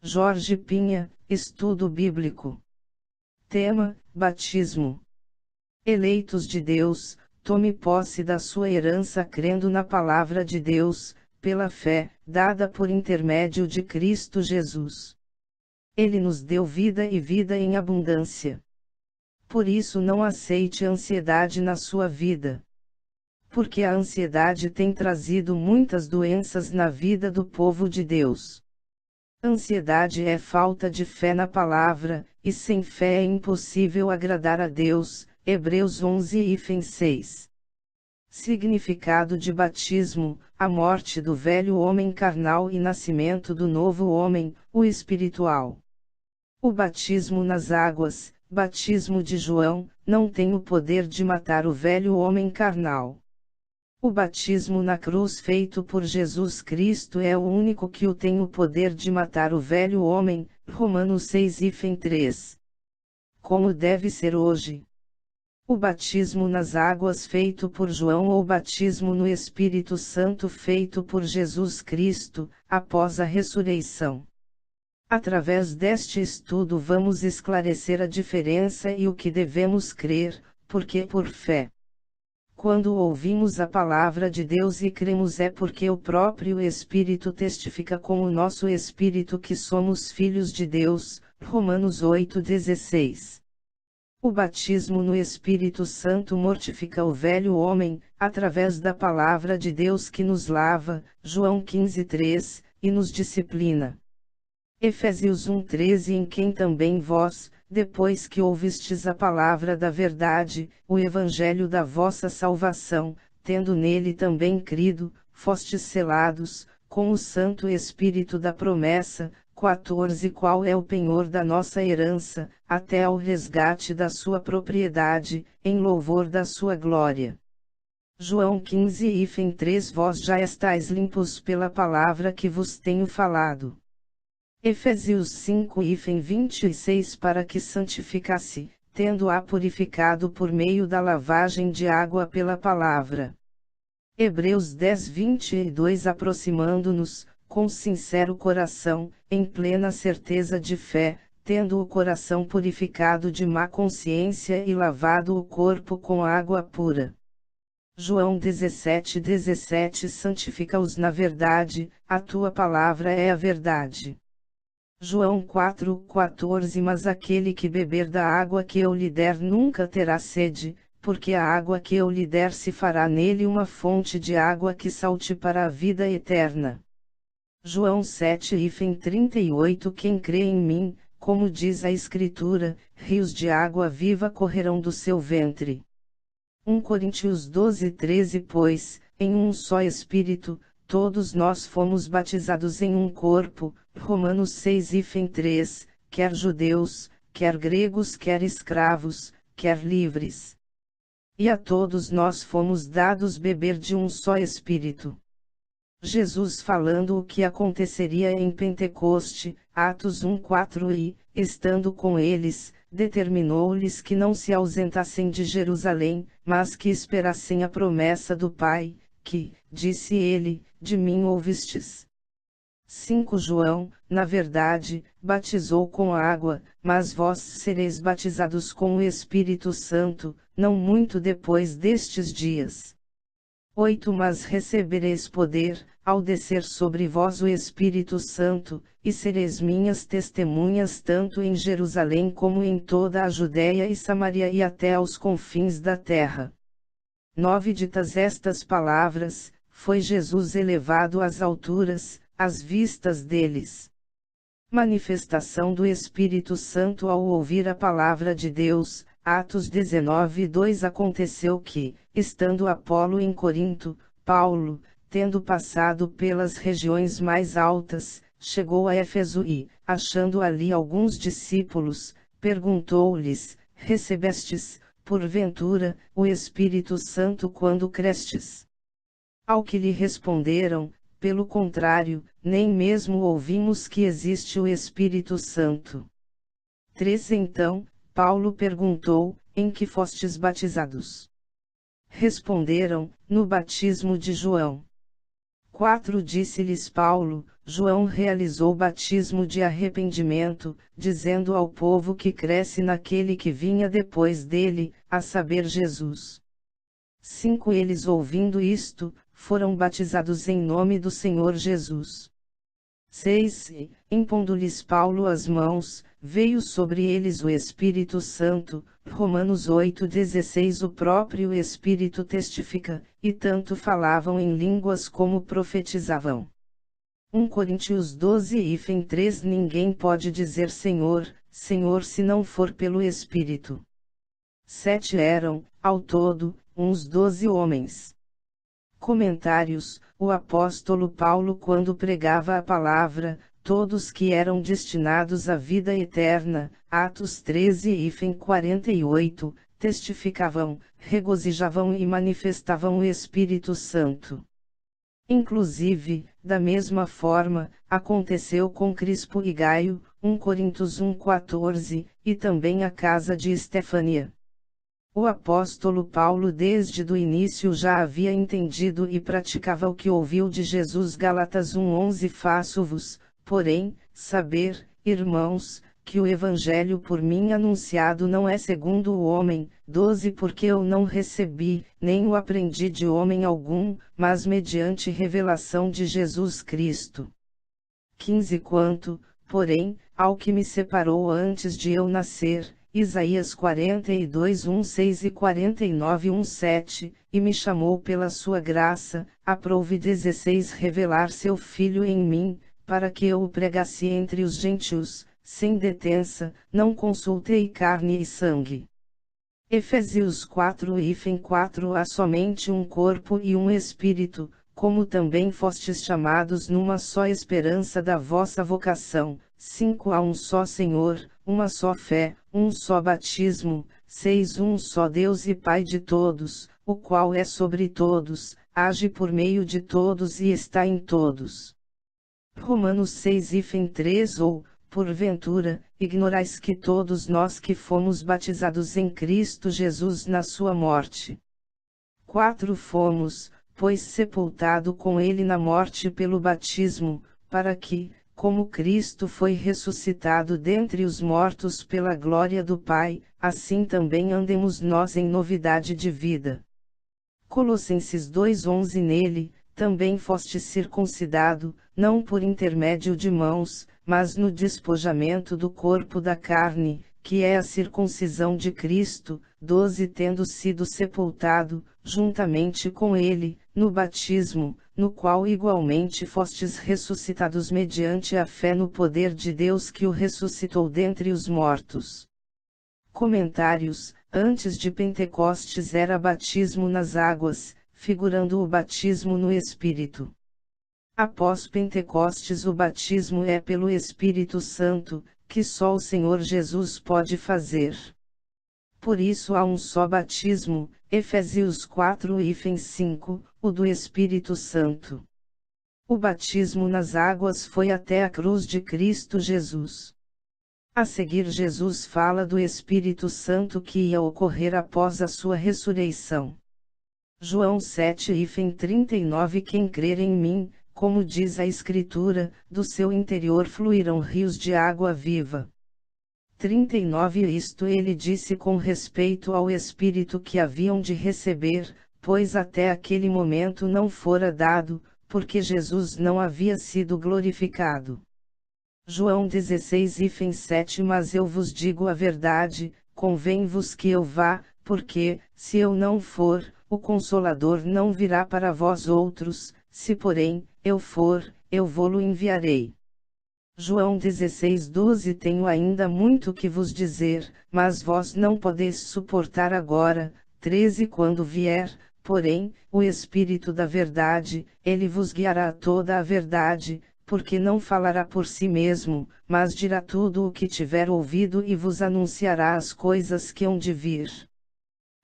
Jorge Pinha, Estudo Bíblico. Tema: Batismo. Eleitos de Deus, tome posse da sua herança crendo na palavra de Deus, pela fé, dada por intermédio de Cristo Jesus. Ele nos deu vida e vida em abundância. Por isso não aceite ansiedade na sua vida. Porque a ansiedade tem trazido muitas doenças na vida do povo de Deus. Ansiedade é falta de fé na palavra, e sem fé é impossível agradar a Deus. Hebreus 11:6. Significado de batismo: a morte do velho homem carnal e nascimento do novo homem, o espiritual. O batismo nas águas, batismo de João, não tem o poder de matar o velho homem carnal. O batismo na cruz feito por Jesus Cristo é o único que tem o poder de matar o velho homem. Romanos 6:3. Como deve ser hoje? O batismo nas águas feito por João ou batismo no Espírito Santo feito por Jesus Cristo, após a ressurreição. Através deste estudo vamos esclarecer a diferença e o que devemos crer, porque por fé. Quando ouvimos a palavra de Deus e cremos é porque o próprio Espírito testifica com o nosso espírito que somos filhos de Deus. Romanos 8:16. O batismo no Espírito Santo mortifica o velho homem, através da palavra de Deus que nos lava, João 15:3, e nos disciplina. Efésios 1:13. Em quem também vós, depois que ouvistes a palavra da verdade, o evangelho da vossa salvação, tendo nele também crido, fostes selados, com o Santo Espírito da promessa. 14. Qual é o penhor da nossa herança, até ao resgate da sua propriedade, em louvor da sua glória. João 15:3. Vós já estáis limpos pela palavra que vos tenho falado. Efésios 5:26. Para que santificasse, tendo-a purificado por meio da lavagem de água pela palavra. Hebreus 10:22. Aproximando-nos, com sincero coração, em plena certeza de fé, tendo o coração purificado de má consciência e lavado o corpo com água pura. João 17:17. Santifica-os na verdade, a tua palavra é a verdade. João 4:14. Mas aquele que beber da água que eu lhe der nunca terá sede, porque a água que eu lhe der se fará nele uma fonte de água que salte para a vida eterna. João 7:38. Quem crê em mim, como diz a Escritura, rios de água viva correrão do seu ventre. 1 Coríntios 12:13. Pois, em um só Espírito, todos nós fomos batizados em um corpo. Romanos 6:3. Quer judeus, quer gregos, quer escravos, quer livres. E a todos nós fomos dados beber de um só Espírito. Jesus falando o que aconteceria em Pentecoste, Atos 1:4. E, estando com eles, determinou-lhes que não se ausentassem de Jerusalém, mas que esperassem a promessa do Pai, que, disse ele, de mim ouvistes. 5 João, na verdade, batizou com água, mas vós sereis batizados com o Espírito Santo, não muito depois destes dias. 8 Mas recebereis poder, ao descer sobre vós o Espírito Santo, e sereis minhas testemunhas tanto em Jerusalém como em toda a Judéia e Samaria e até aos confins da terra. 9 Ditas estas palavras, foi Jesus elevado às alturas, às vistas deles. Manifestação do Espírito Santo ao ouvir a palavra de Deus. Atos 19:2. Aconteceu que, estando Apolo em Corinto, Paulo, tendo passado pelas regiões mais altas, chegou a Éfeso e, achando ali alguns discípulos, perguntou-lhes: recebestes, porventura, o Espírito Santo quando crestes? Ao que lhe responderam: pelo contrário, nem mesmo ouvimos que existe o Espírito Santo. 3 Então, Paulo perguntou: em que fostes batizados? Responderam: no batismo de João. 4 Disse-lhes Paulo: João realizou batismo de arrependimento, dizendo ao povo que cresce naquele que vinha depois dele, a saber Jesus. 5 Eles ouvindo isto, foram batizados em nome do Senhor Jesus. 6 E, impondo-lhes Paulo as mãos, veio sobre eles o Espírito Santo. Romanos 8,16 O próprio Espírito testifica, e tanto falavam em línguas como profetizavam. 1 Coríntios 12:3 Ninguém pode dizer Senhor, Senhor se não for pelo Espírito. 7 Eram, ao todo, uns 12 homens. Comentários: O apóstolo Paulo, quando pregava a palavra, todos que eram destinados à vida eterna, Atos 13:48, testificavam, regozijavam e manifestavam o Espírito Santo. Inclusive, da mesma forma, aconteceu com Crispo e Gaio, 1 Coríntios 1:14, e também a casa de Estefânia. O apóstolo Paulo desde o início já havia entendido e praticava o que ouviu de Jesus. Gálatas 1:11 Faço-vos, porém, saber, irmãos, que o evangelho por mim anunciado não é segundo o homem. 12 Porque eu não recebi, nem o aprendi de homem algum, mas mediante revelação de Jesus Cristo. 15 Quanto, porém, ao que me separou antes de eu nascer, Isaías 42:1-6 e 49:1-7, e me chamou pela sua graça, aprouve 16 revelar seu Filho em mim, para que eu o pregasse entre os gentios, sem detença, não consultei carne e sangue. Efésios 4:4 Há somente um corpo e um espírito, como também fostes chamados numa só esperança da vossa vocação. 5 Há um só Senhor, uma só fé, um só batismo. 6 Um só Deus e Pai de todos, o qual é sobre todos, age por meio de todos e está em todos. Romanos 6:3 Ou, porventura, ignorais que todos nós que fomos batizados em Cristo Jesus na sua morte. 4 Fomos, pois sepultado com ele na morte pelo batismo, para que, como Cristo foi ressuscitado dentre os mortos pela glória do Pai, assim também andemos nós em novidade de vida. Colossenses 2:11 Nele, também foste circuncidado, não por intermédio de mãos, mas no despojamento do corpo da carne, que é a circuncisão de Cristo. 12 Tendo sido sepultado, juntamente com ele, no batismo, no qual igualmente fostes ressuscitados mediante a fé no poder de Deus que o ressuscitou dentre os mortos. Comentários: Antes de Pentecostes era batismo nas águas, figurando o batismo no Espírito. Após Pentecostes o batismo é pelo Espírito Santo, que só o Senhor Jesus pode fazer. Por isso há um só batismo, Efésios 4:5, o do Espírito Santo. O batismo nas águas foi até a cruz de Cristo Jesus. A seguir Jesus fala do Espírito Santo que ia ocorrer após a sua ressurreição. João 7:39 Quem crer em mim, como diz a Escritura, do seu interior fluirão rios de água viva. 39 Isto ele disse com respeito ao Espírito que haviam de receber, pois até aquele momento não fora dado, porque Jesus não havia sido glorificado. João 16:7 Mas eu vos digo a verdade, convém-vos que eu vá, porque, se eu não for, o Consolador não virá para vós outros, se porém, eu for, eu vô-lo enviarei. João 16:12 Tenho ainda muito que vos dizer, mas vós não podeis suportar agora. 13 Quando vier, porém, o Espírito da verdade, ele vos guiará a toda a verdade, porque não falará por si mesmo, mas dirá tudo o que tiver ouvido e vos anunciará as coisas que hão de vir.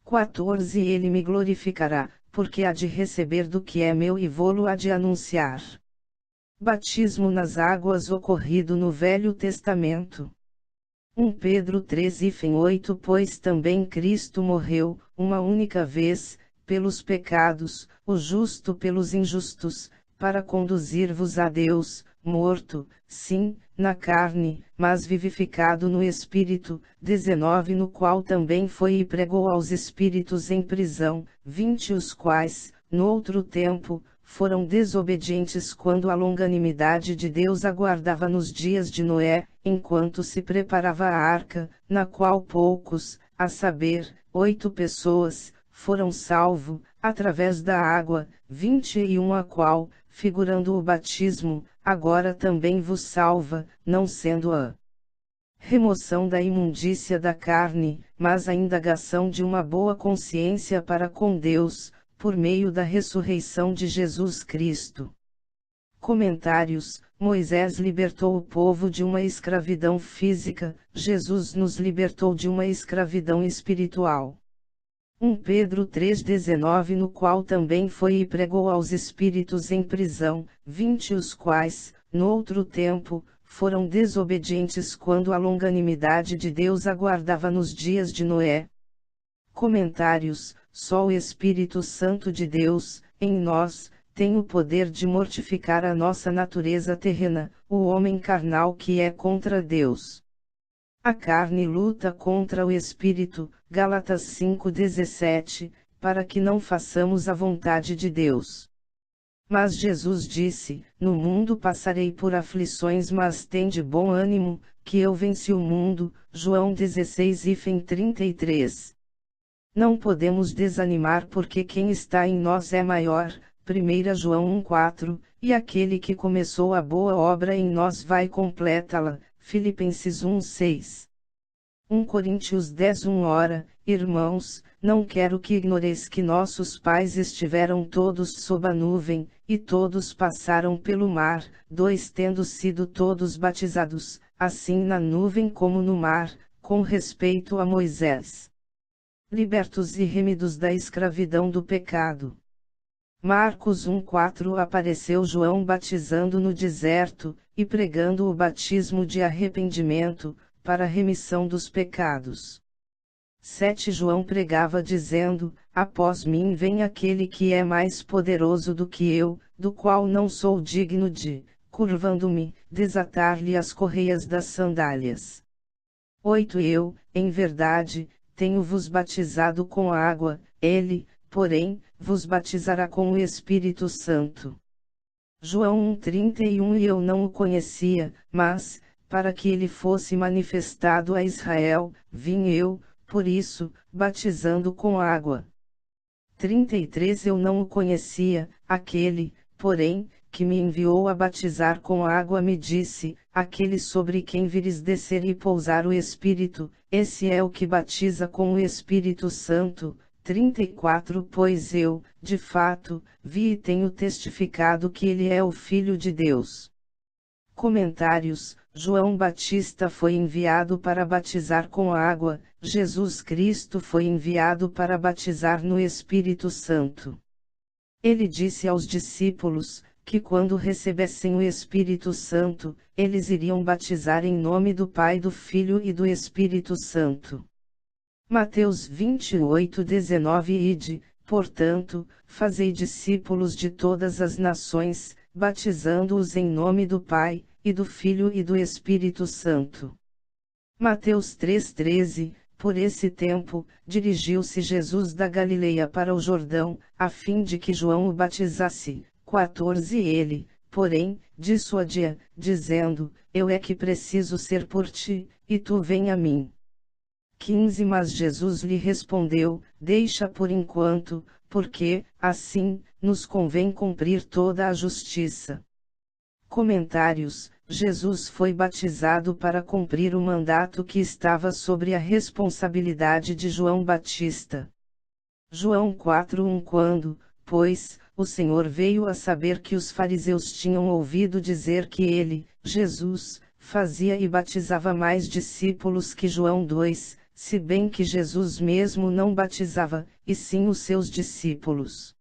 14 Ele me glorificará, porque há de receber do que é meu e vô-lo há de anunciar. Batismo nas águas ocorrido no Velho Testamento. 1 Pedro 3:8 Pois também Cristo morreu, uma única vez, pelos pecados, o justo pelos injustos, para conduzir-vos a Deus, morto, sim, na carne, mas vivificado no Espírito. 19 No qual também foi e pregou aos espíritos em prisão, 20 os quais, no outro tempo, foram desobedientes quando a longanimidade de Deus aguardava nos dias de Noé, enquanto se preparava a arca, na qual poucos, a saber, 8 pessoas, foram salvos, através da água. 21 A qual, figurando o batismo, agora também vos salva, não sendo a remoção da imundícia da carne, mas a indagação de uma boa consciência para com Deus, por meio da ressurreição de Jesus Cristo. Comentários: Moisés libertou o povo de uma escravidão física, Jesus nos libertou de uma escravidão espiritual. 1 Pedro 3,19 No qual também foi e pregou aos espíritos em prisão, 20 os quais, no outro tempo, foram desobedientes quando a longanimidade de Deus aguardava nos dias de Noé. Comentários: Só o Espírito Santo de Deus, em nós, tem o poder de mortificar a nossa natureza terrena, o homem carnal que é contra Deus. A carne luta contra o Espírito, Gálatas 5,17, para que não façamos a vontade de Deus. Mas Jesus disse: No mundo passarei por aflições, mas tende bom ânimo, que eu venci o mundo. João 16:33. Não podemos desanimar porque quem está em nós é maior. 1 João 1,4, e aquele que começou a boa obra em nós vai completá-la. Filipenses 1,6. 1 Coríntios 10:1 Ora, irmãos, não quero que ignoreis que nossos pais estiveram todos sob a nuvem, e todos passaram pelo mar, 2 Tendo sido todos batizados, assim na nuvem como no mar, com respeito a Moisés. Libertos e remidos da escravidão do pecado. Marcos 1,4 Apareceu João batizando no deserto, e pregando o batismo de arrependimento, para a remissão dos pecados. 7 João pregava dizendo: Após mim vem aquele que é mais poderoso do que eu, do qual não sou digno de, curvando-me, desatar-lhe as correias das sandálias. 8 Eu, em verdade, tenho-vos batizado com água, ele, porém, vos batizará com o Espírito Santo. João 1,31 E eu não o conhecia, mas, para que ele fosse manifestado a Israel, vim eu, por isso, batizando com água. 33 Eu não o conhecia, aquele, porém, que me enviou a batizar com água me disse: Aquele sobre quem vires descer e pousar o Espírito, esse é o que batiza com o Espírito Santo. 34 Pois eu, de fato, vi e tenho testificado que ele é o Filho de Deus. Comentários: João Batista foi enviado para batizar com água, Jesus Cristo foi enviado para batizar no Espírito Santo. Ele disse aos discípulos, que quando recebessem o Espírito Santo, eles iriam batizar em nome do Pai, do Filho e do Espírito Santo. Mateus 28:19 Ide, portanto, fazei discípulos de todas as nações, batizando-os em nome do Pai, e do Filho e do Espírito Santo. Mateus 3:13 Por esse tempo, dirigiu-se Jesus da Galileia para o Jordão, a fim de que João o batizasse. 14 Ele, porém, dissuadia, dizendo: Eu é que preciso ser por ti, e tu vem a mim. 15 Mas Jesus lhe respondeu: Deixa por enquanto, porque, assim, nos convém cumprir toda a justiça. Comentários: Jesus foi batizado para cumprir o mandato que estava sobre a responsabilidade de João Batista. João 4:1 Quando, pois, o Senhor veio a saber que os fariseus tinham ouvido dizer que ele, Jesus, fazia e batizava mais discípulos que João 2, se bem que Jesus mesmo não batizava, e sim os seus discípulos.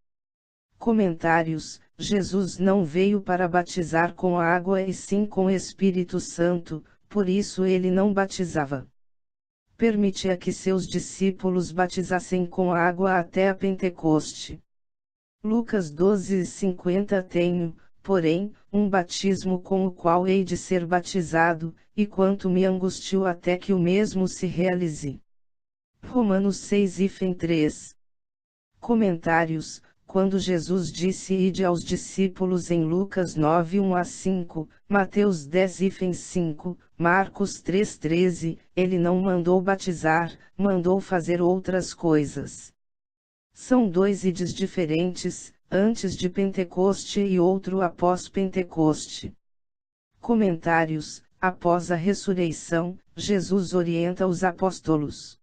Comentários: Jesus não veio para batizar com água e sim com o Espírito Santo, por isso ele não batizava. Permitia que seus discípulos batizassem com água até a Pentecoste. Lucas 12:50 Tenho, porém, um batismo com o qual hei de ser batizado, e quanto me angustio até que o mesmo se realize. Romanos 6:3. Comentários. Quando Jesus disse ide aos discípulos em Lucas 9:1-5, Mateus 10:5, Marcos 3:13, ele não mandou batizar, mandou fazer outras coisas. São dois ides diferentes, antes de Pentecoste e outro após Pentecoste. Comentários. Após a ressurreição, Jesus orienta os apóstolos.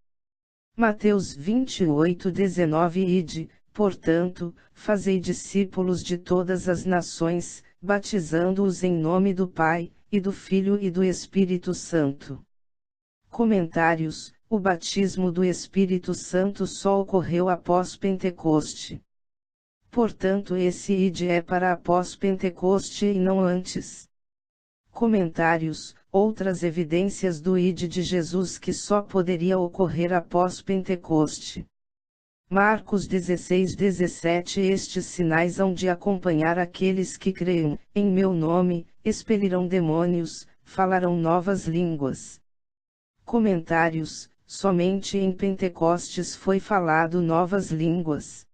Mateus 28:19 Ide, portanto, fazei discípulos de todas as nações, batizando-os em nome do Pai, e do Filho e do Espírito Santo. Comentários. O batismo do Espírito Santo só ocorreu após Pentecoste. Portanto, esse ide é para após Pentecoste e não antes. Comentários. Outras evidências do ide de Jesus que só poderia ocorrer após Pentecoste. Marcos 16:17 Estes sinais hão de acompanhar aqueles que creem, em meu nome, expelirão demônios, falarão novas línguas. Comentários. Somente em Pentecostes foi falado novas línguas.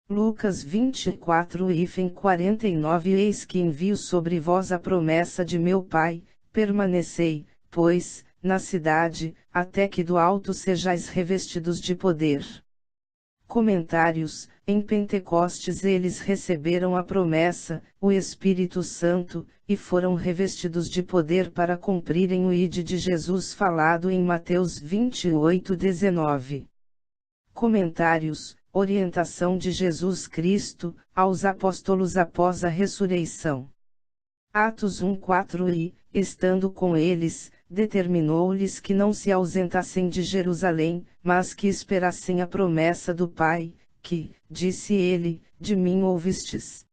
Lucas 24:49 Eis que envio sobre vós a promessa de meu Pai, permanecei, pois, na cidade, até que do alto sejais revestidos de poder. Comentários. Em Pentecostes eles receberam a promessa, o Espírito Santo, e foram revestidos de poder para cumprirem o ide de Jesus falado em Mateus 28:19. Comentários. Orientação de Jesus Cristo, aos apóstolos após a ressurreição. Atos 1:4 E, estando com eles, determinou-lhes que não se ausentassem de Jerusalém, mas que esperassem a promessa do Pai, que, disse ele, de mim ouvistes.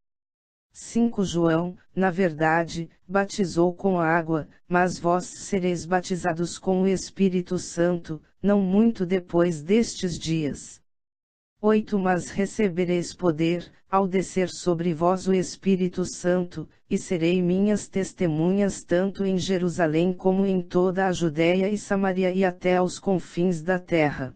5 João, na verdade, batizou com água, mas vós sereis batizados com o Espírito Santo, não muito depois destes dias. 8 Mas recebereis poder, ao descer sobre vós o Espírito Santo, e serei minhas testemunhas tanto em Jerusalém como em toda a Judéia e Samaria e até aos confins da terra.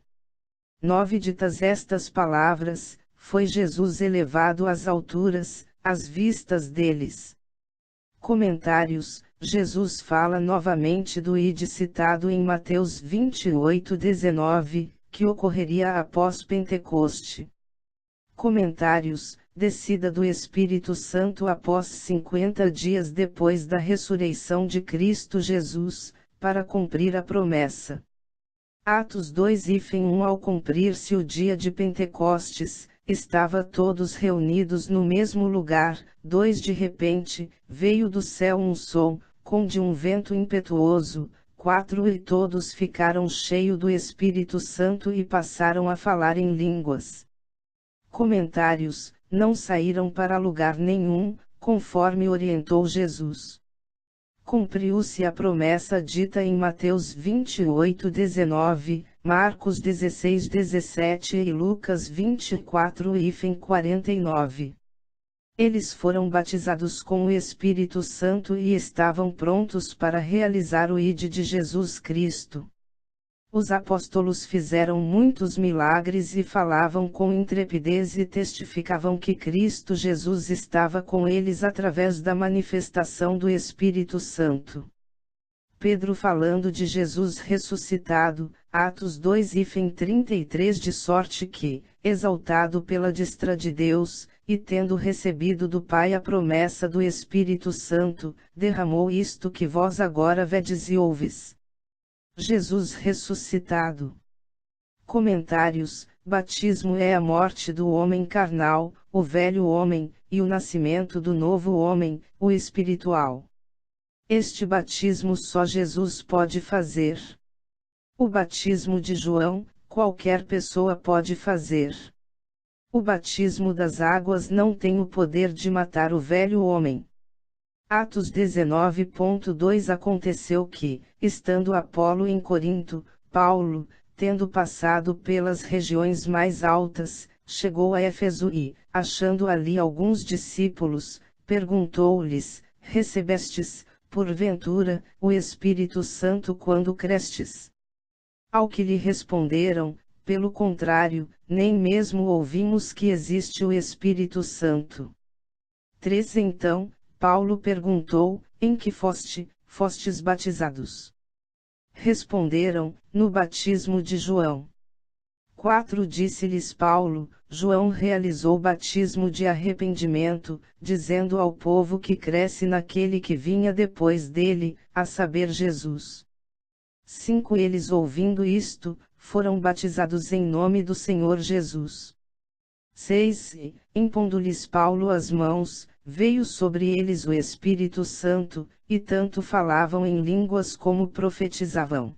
9 Ditas estas palavras, foi Jesus elevado às alturas, às vistas deles. Comentários. Jesus fala novamente do ide citado em Mateus 28:19, que ocorreria após Pentecoste. Comentários. Descida do Espírito Santo após 50 dias depois da ressurreição de Cristo Jesus, para cumprir a promessa. Atos 2:1 Ao cumprir-se o dia de Pentecostes, estava todos reunidos no mesmo lugar. 2 De repente, veio do céu um som, como de um vento impetuoso. 4 E todos ficaram cheios do Espírito Santo e passaram a falar em línguas. Comentários. Não saíram para lugar nenhum, conforme orientou Jesus. Cumpriu-se a promessa dita em Mateus 28:19, Marcos 16:17 e Lucas 24:49. Eles foram batizados com o Espírito Santo e estavam prontos para realizar o ide de Jesus Cristo. Os apóstolos fizeram muitos milagres e falavam com intrepidez e testificavam que Cristo Jesus estava com eles através da manifestação do Espírito Santo. Pedro falando de Jesus ressuscitado, Atos 2:33 De sorte que, exaltado pela destra de Deus, e tendo recebido do Pai a promessa do Espírito Santo, derramou isto que vós agora vedes e ouves. Jesus ressuscitado. Comentários. Batismo é a morte do homem carnal, o velho homem, e o nascimento do novo homem, o espiritual. Este batismo só Jesus pode fazer. O batismo de João, qualquer pessoa pode fazer. O batismo das águas não tem o poder de matar o velho homem. Atos 19:2 Aconteceu que, estando Apolo em Corinto, Paulo, tendo passado pelas regiões mais altas, chegou a Éfeso e, achando ali alguns discípulos, perguntou-lhes: recebestes, porventura, o Espírito Santo quando crestes? Ao que lhe responderam: pelo contrário, nem mesmo ouvimos que existe o Espírito Santo. 3 Então, Paulo perguntou: em que fostes batizados? Responderam: no batismo de João. 4 Disse-lhes Paulo: João realizou batismo de arrependimento, dizendo ao povo que cresce naquele que vinha depois dele, a saber Jesus. 5 Eles ouvindo isto, foram batizados em nome do Senhor Jesus. 6 E, impondo-lhes Paulo as mãos, veio sobre eles o Espírito Santo, e tanto falavam em línguas como profetizavam.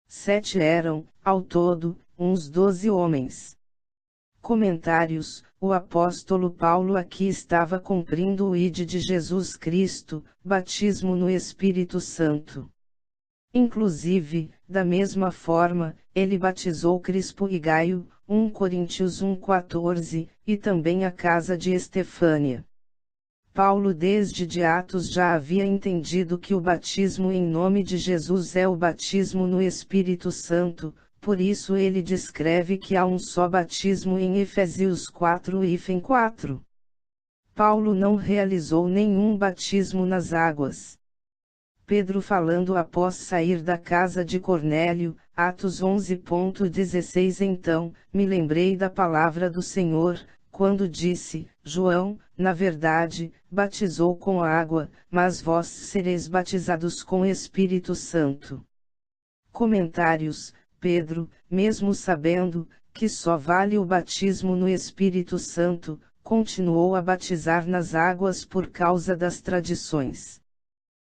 7 Eram, ao todo, uns 12 homens. Comentários: o apóstolo Paulo aqui estava cumprindo o ide de Jesus Cristo, batismo no Espírito Santo. Inclusive, da mesma forma, ele batizou Crispo e Gaio, 1 Coríntios 1,14, e também a casa de Estefânia. Paulo desde de Atos já havia entendido que o batismo em nome de Jesus é o batismo no Espírito Santo, por isso ele descreve que há um só batismo em Efésios 4:4. Paulo não realizou nenhum batismo nas águas. Pedro falando após sair da casa de Cornélio, Atos 11:16 Então, me lembrei da palavra do Senhor, quando disse: João, na verdade, batizou com água, mas vós sereis batizados com Espírito Santo. Comentários: Pedro, mesmo sabendo que só vale o batismo no Espírito Santo, continuou a batizar nas águas por causa das tradições.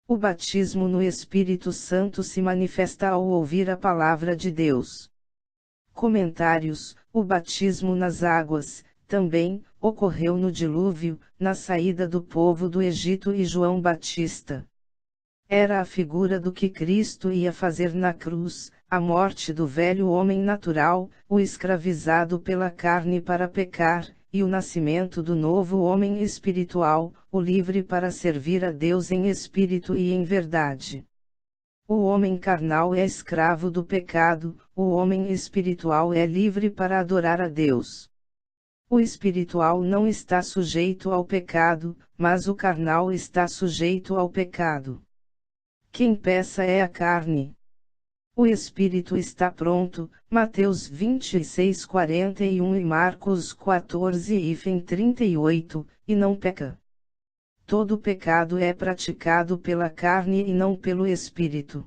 O batismo no Espírito Santo se manifesta ao ouvir a palavra de Deus. Comentários: o batismo nas águas, também, ocorreu no dilúvio, na saída do povo do Egito e João Batista. Era a figura do que Cristo ia fazer na cruz, a morte do velho homem natural, o escravizado pela carne para pecar, e o nascimento do novo homem espiritual, o livre para servir a Deus em espírito e em verdade. O homem carnal é escravo do pecado, o homem espiritual é livre para adorar a Deus. O espiritual não está sujeito ao pecado, mas o carnal está sujeito ao pecado. Quem peca é a carne. O espírito está pronto, Mateus 26:41 e Marcos 14:38, e não peca. Todo pecado é praticado pela carne e não pelo espírito.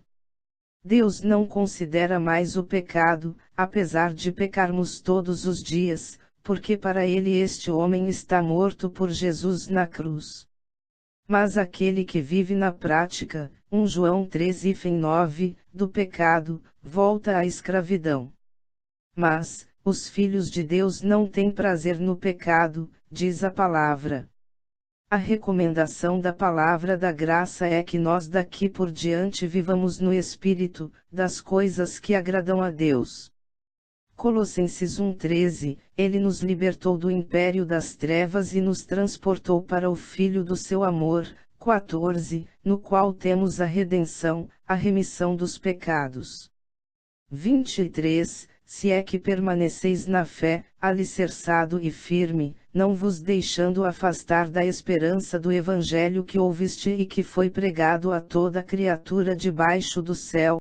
Deus não considera mais o pecado, apesar de pecarmos todos os dias, porque para ele este homem está morto por Jesus na cruz. Mas aquele que vive na prática, 1 João 3:9, do pecado, volta à escravidão. Mas, os filhos de Deus não têm prazer no pecado, diz a palavra. A recomendação da palavra da graça é que nós daqui por diante vivamos no Espírito, das coisas que agradam a Deus. Colossenses 1:13, Ele nos libertou do império das trevas e nos transportou para o Filho do seu amor. 14, no qual temos a redenção, a remissão dos pecados. 23, se é que permaneceis na fé, alicerçado e firme, não vos deixando afastar da esperança do Evangelho que ouviste e que foi pregado a toda criatura debaixo do céu.